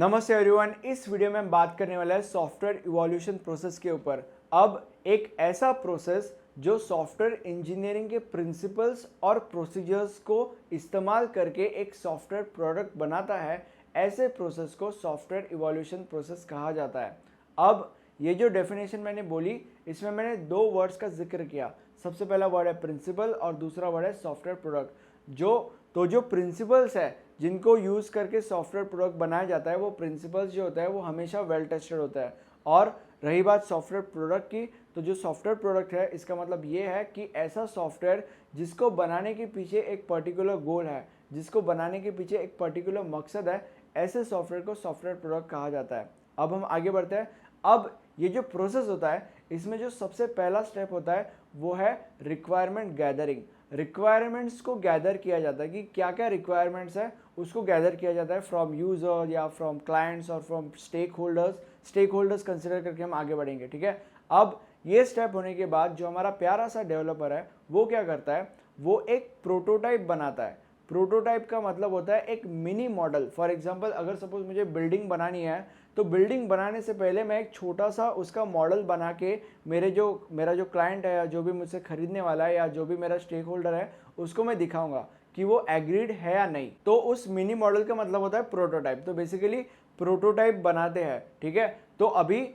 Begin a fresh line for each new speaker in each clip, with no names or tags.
नमस्ते एवरीवन, इस वीडियो में हम बात करने वाला है सॉफ्टवेयर इवोल्यूशन प्रोसेस के ऊपर। अब एक ऐसा प्रोसेस जो सॉफ्टवेयर इंजीनियरिंग के प्रिंसिपल्स और प्रोसीजर्स को इस्तेमाल करके एक सॉफ्टवेयर प्रोडक्ट बनाता है, ऐसे प्रोसेस को सॉफ्टवेयर इवोल्यूशन प्रोसेस कहा जाता है। अब ये जो डेफिनेशन मैंने बोली, इसमें मैंने दो वर्ड्स का जिक्र किया। सबसे पहला वर्ड है प्रिंसिपल और दूसरा वर्ड है सॉफ्टवेयर प्रोडक्ट। जो प्रिंसिपल्स है जिनको यूज़ करके सॉफ्टवेयर प्रोडक्ट बनाया जाता है, वो प्रिंसिपल्स जो होता है वो हमेशा वेल टेस्टेड होता है। और रही बात सॉफ्टवेयर प्रोडक्ट की, तो जो सॉफ्टवेयर प्रोडक्ट है इसका मतलब ये है कि ऐसा सॉफ्टवेयर जिसको बनाने के पीछे एक पर्टिकुलर गोल है, जिसको बनाने के पीछे एक पर्टिकुलर मकसद है, ऐसे सॉफ्टवेयर को सॉफ्टवेयर प्रोडक्ट कहा जाता है। अब हम आगे बढ़ते हैं। अब ये जो प्रोसेस होता है, इसमें जो सबसे पहला स्टेप होता है वो है रिक्वायरमेंट गैदरिंग। रिक्वायरमेंट्स को गैदर किया जाता है कि क्या क्या रिक्वायरमेंट्स है, उसको गैदर किया जाता है फ्रॉम यूजर या फ्रॉम क्लाइंट्स और फ्रॉम स्टेक होल्डर्स कंसिडर करके हम आगे बढ़ेंगे। ठीक है, अब ये स्टेप होने के बाद जो हमारा प्यारा सा डेवलपर है वो क्या करता है, वो एक प्रोटोटाइप बनाता है। प्रोटोटाइप का मतलब होता है एक मिनी मॉडल। फॉर एग्जांपल, अगर सपोज मुझे बिल्डिंग बनानी है, तो बिल्डिंग बनाने से पहले मैं एक छोटा सा उसका मॉडल बना के मेरा जो क्लाइंट है या जो भी मुझसे खरीदने वाला है या जो भी मेरा स्टेक होल्डर है, उसको मैं दिखाऊंगा कि वो एग्रीड है या नहीं। तो उस मिनी मॉडल का मतलब होता है प्रोटोटाइप। तो बेसिकली प्रोटोटाइप बनाते हैं। ठीक है, तो अभी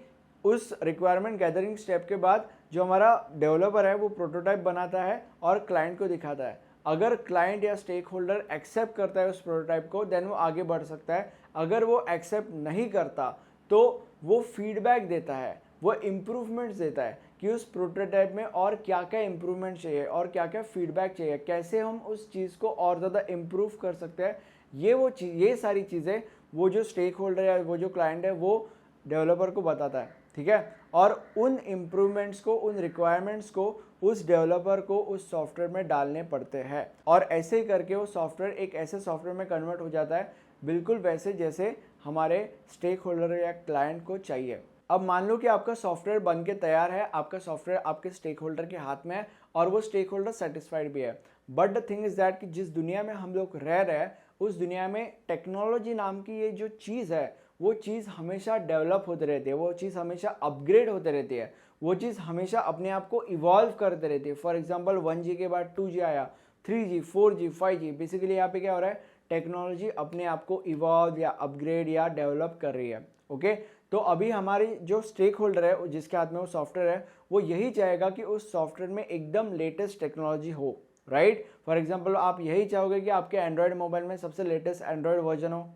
उस रिक्वायरमेंट गैदरिंग स्टेप के बाद जो हमारा डेवलपर है वो प्रोटोटाइप बनाता है और क्लाइंट को दिखाता है। अगर क्लाइंट या स्टेक होल्डर एक्सेप्ट करता है उस प्रोटोटाइप को, देन वो आगे बढ़ सकता है। अगर वो एक्सेप्ट नहीं करता तो वो फीडबैक देता है, वो इम्प्रूवमेंट्स देता है कि उस प्रोटोटाइप में और क्या क्या इम्प्रूवमेंट चाहिए और क्या क्या फीडबैक चाहिए, कैसे हम उस चीज़ को और ज़्यादा इम्प्रूव कर सकते हैं। ये सारी चीज़ें वो जो स्टेक होल्डर या वो जो क्लाइंट है वो डेवलपर को बताता है। ठीक है, और उन इम्प्रूवमेंट्स को, उन रिक्वायरमेंट्स को उस डेवलपर को उस सॉफ्टवेयर में डालने पड़ते हैं। और ऐसे ही करके वो सॉफ्टवेयर एक ऐसे सॉफ्टवेयर में कन्वर्ट हो जाता है, बिल्कुल वैसे जैसे हमारे स्टेक होल्डर या क्लाइंट को चाहिए। अब मान लो कि आपका सॉफ्टवेयर बन के तैयार है, आपका सॉफ्टवेयर आपके स्टेक होल्डर के हाथ में है और वो स्टेक होल्डर सेटिस्फाइड भी है। But the thing is that कि जिस दुनिया में हम लोग रह रहे हैं, उस दुनिया में टेक्नोलॉजी नाम की ये जो चीज़ है, वो चीज़ हमेशा डेवलप होते रहती है, वो चीज़ हमेशा अपग्रेड होते रहती है, वो चीज़ हमेशा अपने आप को इवॉल्व करते रहती है। फॉर एग्जांपल 1G के बाद 2G आया, 3G, 4G, 5G। बेसिकली यहाँ पे क्या हो रहा है, टेक्नोलॉजी अपने आप को इवॉल्व या अपग्रेड या डेवलप कर रही है। ओके, तो अभी हमारी जो स्टेक होल्डर है जिसके हाथ में वो सॉफ्टवेयर है, वो यही चाहेगा कि उस सॉफ्टवेयर में एकदम लेटेस्ट टेक्नोलॉजी हो। राइट, फॉर एग्जाम्पल आप यही चाहोगे कि आपके एंड्रॉयड मोबाइल में सबसे लेटेस्ट एंड्रॉयड वर्जन हो।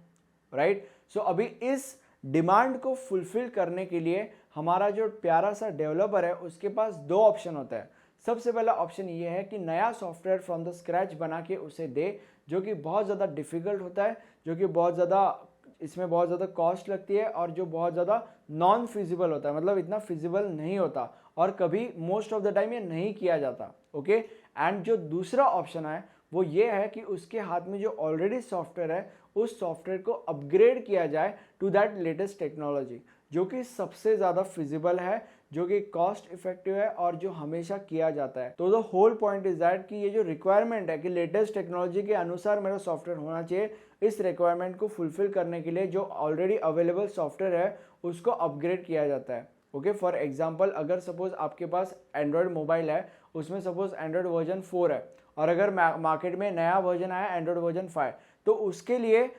राइट, सो अभी इस डिमांड को फुलफिल करने के लिए हमारा जो प्यारा सा डेवलपर है उसके पास दो ऑप्शन होता है। सबसे पहला ऑप्शन ये है कि नया सॉफ्टवेयर फ्रॉम द स्क्रैच बना के उसे दे, जो कि बहुत ज़्यादा डिफिकल्ट होता है, जो कि इसमें बहुत ज़्यादा कॉस्ट लगती है और जो बहुत ज़्यादा नॉन फिजिबल होता है, मतलब इतना फिजिबल नहीं होता और कभी मोस्ट ऑफ द टाइम ये नहीं किया जाता। ओके, एंड जो दूसरा ऑप्शन है वो ये है कि उसके हाथ में जो ऑलरेडी सॉफ्टवेयर है, उस सॉफ्टवेयर को अपग्रेड किया जाए टू दैट लेटेस्ट टेक्नोलॉजी, जो कि सबसे ज़्यादा फिजिबल है, जो कि कॉस्ट इफेक्टिव है और जो हमेशा किया जाता है। तो the whole point is that कि ये जो रिक्वायरमेंट है कि लेटेस्ट टेक्नोलॉजी के अनुसार मेरा सॉफ्टवेयर होना चाहिए, इस रिक्वायरमेंट को फुलफिल करने के लिए जो ऑलरेडी अवेलेबल सॉफ्टवेयर है उसको अपग्रेड किया जाता है। ओके, फॉर एग्जाम्पल, अगर सपोज आपके पास एंड्रॉयड मोबाइल है, उसमें सपोज एंड्रॉयड वर्जन 4 है और अगर मार्केट में नया वर्जन आया एंड्रॉयड वर्जन 5, तो उसके लिए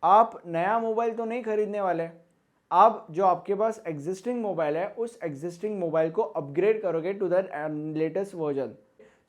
आप नया मोबाइल तो नहीं खरीदने वाले, आप जो आपके पास एग्जिस्टिंग मोबाइल है उस एग्जिस्टिंग मोबाइल को अपग्रेड करोगे टू दैट लेटेस्ट वर्जन।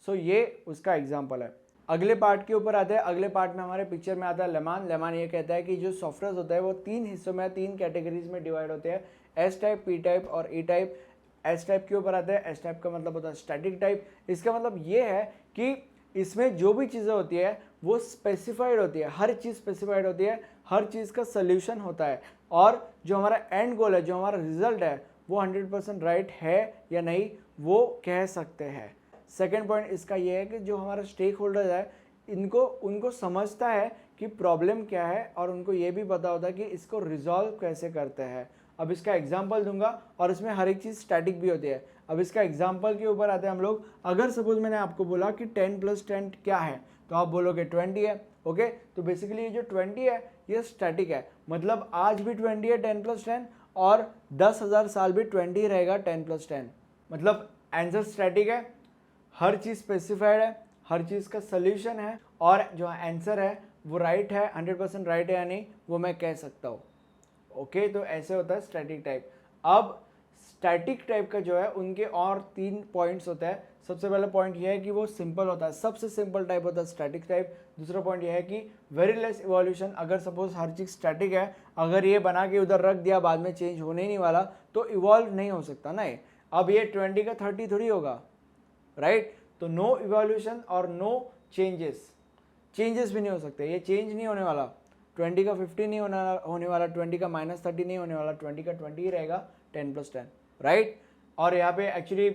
सो ये उसका एग्जांपल है। अगले पार्ट के ऊपर आते हैं। अगले पार्ट में हमारे पिक्चर में आता है लेमान ये कहता है कि जो सॉफ्टवेयर होता है वो 3 हिस्सों में, 3 कैटेगरीज में डिवाइड होते हैं, एस टाइप, पी टाइप और ई टाइप। एस टाइप के ऊपर आता है। एस टाइप का मतलब होता है स्टैटिक टाइप। इसका मतलब ये है कि इसमें जो भी चीज़ें होती है वो स्पेसिफाइड होती है, हर चीज़ स्पेसिफाइड होती है, हर चीज़ का सल्यूशन होता है और जो हमारा एंड गोल है, जो हमारा रिजल्ट है, वो 100% राइट है या नहीं वो कह सकते हैं। सेकेंड पॉइंट इसका ये है कि जो हमारा स्टेक होल्डर है उनको समझता है कि प्रॉब्लम क्या है और उनको ये भी पता होता है कि इसको रिजॉल्व कैसे करते हैं। अब इसका एग्जाम्पल दूंगा और इसमें हर एक चीज़ स्टैटिक भी होती है। अब इसका एग्जाम्पल के ऊपर आते हैं हम लोग। अगर सपोज मैंने आपको बोला कि 10 + 10 क्या है, तो आप बोलोगे 20 है। ओके, तो बेसिकली ये जो 20 है ये स्टैटिक है, मतलब आज भी 20 है 10+10, और 10,000 साल भी 20 रहेगा 10+10। मतलब आंसर स्टैटिक है, हर चीज़ स्पेसिफाइड है, हर चीज़ का सोल्यूशन है, और जो आंसर है वो राइट है, 100% राइट है या नहीं वो मैं कह सकता हूँ। ओके, तो ऐसे होता है स्टैटिक टाइप। अब स्टैटिक टाइप का जो है उनके और 3 पॉइंट्स होता है। सबसे पहला पॉइंट यह है कि वो सिंपल होता है, सबसे सिंपल टाइप होता है स्टैटिक टाइप। दूसरा पॉइंट यह है कि वेरी लेस इवोल्यूशन, अगर सपोज हर चीज़ स्टैटिक है, अगर ये बना के उधर रख दिया बाद में चेंज होने ही नहीं वाला तो इवॉल्व नहीं हो सकता ना। अब ये 20 का 30 थोड़ी होगा, राइट? तो नो इवोल्यूशन और नो चेंजेस भी नहीं हो सकते, ये चेंज नहीं होने वाला। 20 का 50 नहीं होने वाला, 20 का -30 नहीं होने वाला, 20 का 20 ही रहेगा 10+10, राइट? और यहाँ पे एक्चुअली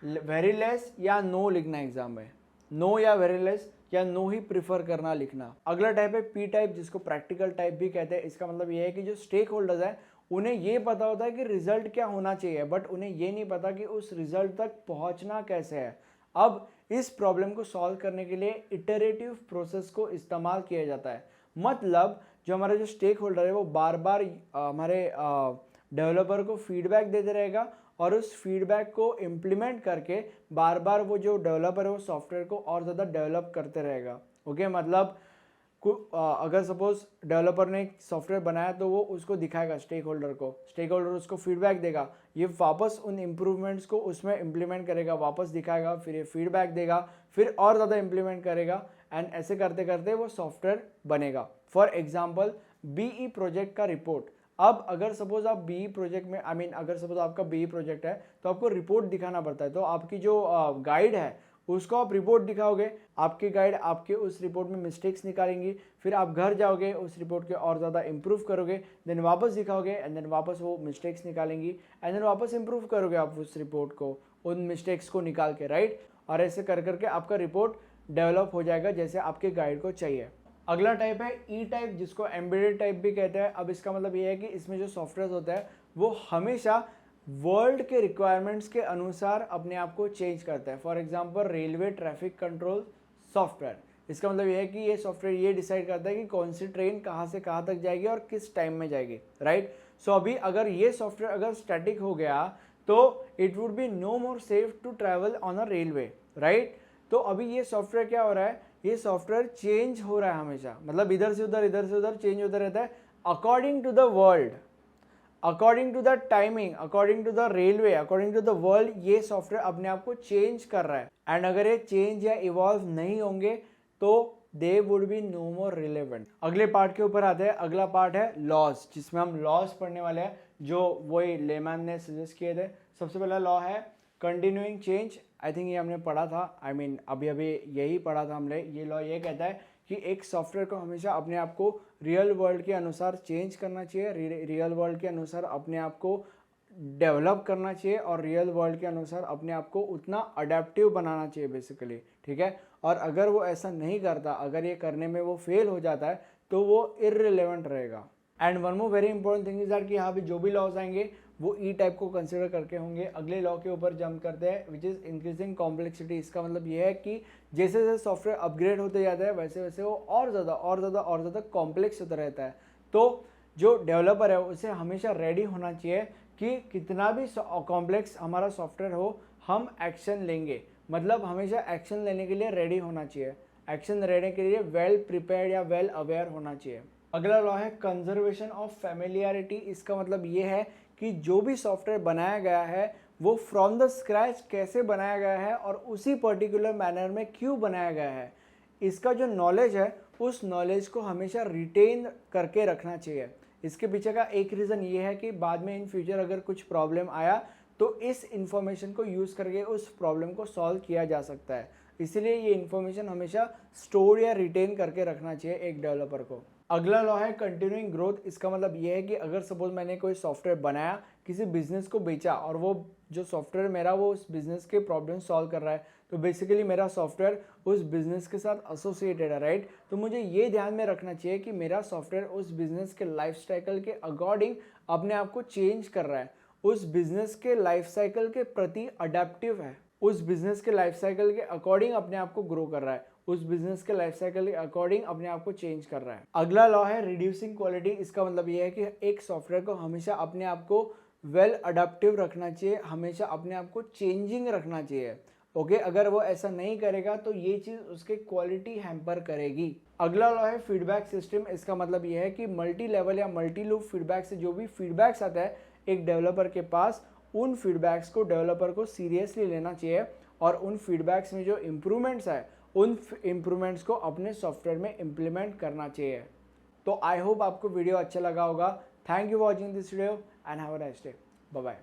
वेरी लेस या नो लिखना एग्जाम में, नो या वेरी लेस या नो ही प्रिफर करना लिखना। अगला टाइप है पी टाइप, जिसको प्रैक्टिकल टाइप भी कहते हैं। इसका मतलब ये है कि जो स्टेक होल्डर्स हैं उन्हें ये पता होता है कि रिजल्ट क्या होना चाहिए, बट उन्हें ये नहीं पता कि उस रिजल्ट तक पहुंचना कैसे है। अब इस प्रॉब्लम को सॉल्व करने के लिए इटरेटिव प्रोसेस को इस्तेमाल किया जाता है। मतलब जो हमारा जो स्टेक होल्डर है वो बार बार हमारे डेवलपर को फीडबैक देते रहेगा, और उस फीडबैक को इम्प्लीमेंट करके बार बार वो जो डेवलपर है वो सॉफ्टवेयर को और ज़्यादा डेवलप करते रहेगा। ओके, मतलब अगर सपोज डेवलपर ने एक सॉफ्टवेयर बनाया तो वो उसको दिखाएगा स्टेक होल्डर को, स्टेक होल्डर उसको फीडबैक देगा, ये वापस उन इम्प्रूवमेंट्स को उसमें इम्प्लीमेंट करेगा, वापस दिखाएगा, फिर ये फीडबैक देगा, फिर और ज़्यादा इम्प्लीमेंट करेगा, एंड ऐसे करते करते वो सॉफ्टवेयर बनेगा। फॉर एग्जाम्पल बीई प्रोजेक्ट का रिपोर्ट। अब अगर सपोज आप बीई प्रोजेक्ट में अगर सपोज आपका बीई प्रोजेक्ट है तो आपको रिपोर्ट दिखाना पड़ता है। तो आपकी जो गाइड है उसको आप रिपोर्ट दिखाओगे, आपकी गाइड आपके उस रिपोर्ट में मिस्टेक्स निकालेंगी, फिर आप घर जाओगे उस रिपोर्ट के और ज़्यादा इंप्रूव करोगे, देन वापस दिखाओगे, एंड देन वापस वो मिस्टेक्स निकालेंगी, एंड देन वापस इंप्रूव करोगे आप उस रिपोर्ट को उन मिस्टेक्स को निकाल के, राइट? और ऐसे कर करके आपका रिपोर्ट डेवलप हो जाएगा जैसे आपके गाइड को चाहिए। अगला टाइप है ई टाइप, जिसको एम्बेडेड टाइप भी कहते हैं। अब इसका मतलब ये है कि इसमें जो सॉफ्टवेयर होता है वो हमेशा वर्ल्ड के रिक्वायरमेंट्स के अनुसार अपने आप को चेंज करता है। For example railway traffic control software, इसका मतलब ये है कि ये सॉफ्टवेयर ये डिसाइड करता है कि कौन सी ट्रेन कहाँ से कहाँ तक जाएगी और किस टाइम में जाएगी, राइट? सो अभी अगर ये सॉफ्टवेयर अगर स्टैटिक हो गया तो it would be no more safe to travel on a railway, right? तो अभी ये सॉफ्टवेयर क्या हो रहा है, ये सॉफ्टवेयर चेंज हो रहा है हमेशा, मतलब इधर से उधर चेंज होता रहता है according to the world, according to the timing, according to the railway, according to the world, ये सॉफ्टवेयर अपने आप को चेंज कर रहा है। एंड अगर ये चेंज या इवॉल्व नहीं होंगे तो they would be no more relevant. अगले पार्ट के ऊपर आते हैं। अगला पार्ट है लॉज, जिसमें हम लॉज पढ़ने वाले हैं जो वही लेमैन ने सजेस्ट किए थे। सबसे पहला लॉ है कंटिन्यूइंग चेंज। आई थिंक ये हमने पढ़ा था, अभी यही पढ़ा था हमने। ये लॉ ये कहता है कि एक सॉफ्टवेयर को हमेशा अपने आप को रियल वर्ल्ड के अनुसार चेंज करना चाहिए, रियल वर्ल्ड के अनुसार अपने आप को डेवलप करना चाहिए, और रियल वर्ल्ड के अनुसार अपने आप को उतना अडेप्टिव बनाना चाहिए बेसिकली, ठीक है? और अगर वो ऐसा नहीं करता, अगर ये करने में वो फेल हो जाता है तो वो इररिलेवेंट रहेगा। And one more very important thing is that कि यहाँ पे जो भी लॉज आएंगे वो ई टाइप को कंसिडर करके होंगे। अगले लॉ के ऊपर जंप करते हैं, विच इज़ इंक्रीजिंग कॉम्प्लेक्सिटी। इसका मतलब ये है कि जैसे जैसे सॉफ्टवेयर अपग्रेड होते जाता है वैसे वैसे वो और ज़्यादा कॉम्प्लेक्स होता रहता है। तो जो डेवलपर है उसे हमेशा रेडी होना चाहिए कि कितना भी कॉम्प्लेक्स हमारा सॉफ्टवेयर हो हम एक्शन लेंगे, मतलब हमेशा एक्शन लेने के लिए रेडी होना चाहिए। एक्शन लेने के लिए वेल प्रिपेयर्ड या वेल अवेयर होना चाहिए। अगला लॉ है कंजर्वेशन ऑफ फैमिलियरिटी। इसका मतलब ये है कि जो भी सॉफ्टवेयर बनाया गया है वो फ्रॉम द स्क्रैच कैसे बनाया गया है और उसी पर्टिकुलर मैनर में क्यों बनाया गया है, इसका जो नॉलेज है उस नॉलेज को हमेशा रिटेन करके रखना चाहिए। इसके पीछे का एक रीज़न ये है कि बाद में इन फ्यूचर अगर कुछ प्रॉब्लम आया तो इस इंफॉर्मेशन को यूज़ करके उस प्रॉब्लम को सॉल्व किया जा सकता है। इसीलिए ये इन्फॉर्मेशन हमेशा स्टोर या रिटेन करके रखना चाहिए एक डेवलपर को। अगला लॉ है कंटिन्यूइंग ग्रोथ। इसका मतलब ये है कि अगर सपोज मैंने कोई सॉफ्टवेयर बनाया, किसी बिजनेस को बेचा, और वो जो सॉफ्टवेयर मेरा वो उस बिजनेस के प्रॉब्लम सॉल्व कर रहा है, तो बेसिकली मेरा सॉफ्टवेयर उस बिजनेस के साथ एसोसिएटेड है, राइट? तो मुझे ये ध्यान में रखना चाहिए कि मेरा सॉफ्टवेयर उस बिजनेस के लाइफ साइकिल के अकॉर्डिंग अपने आप को चेंज कर रहा है, उस बिजनेस के लाइफ साइकिल के प्रति अडेप्टिव है, उस बिजनेस के लाइफ साइकिल के अकॉर्डिंग अपने आप को ग्रो कर रहा है, उस बिजनेस के लाइफ साइकिल के अकॉर्डिंग अपने आप को चेंज कर रहा है। अगला लॉ है रिड्यूसिंग क्वालिटी। इसका मतलब ये है कि एक सॉफ्टवेयर को हमेशा अपने आप को वेल अडेप्टिव रखना चाहिए, हमेशा अपने आप को चेंजिंग रखना चाहिए। ओके, अगर वो ऐसा नहीं करेगा तो ये चीज़ उसके क्वालिटी हैम्पर करेगी। अगला लॉ है फीडबैक सिस्टम। इसका मतलब ये है कि मल्टी लेवल या मल्टी लूप फीडबैक से जो भी फीडबैक्स आता है एक डेवलपर के पास, उन फीडबैक्स को डेवलपर को सीरियसली लेना चाहिए और उन फीडबैक्स में जो इम्प्रूवमेंट्स है उन इम्प्रूवमेंट्स को अपने सॉफ्टवेयर में इम्प्लीमेंट करना चाहिए। तो आई होप आपको वीडियो अच्छा लगा होगा। Thank you watching this video and have a nice day. Bye bye.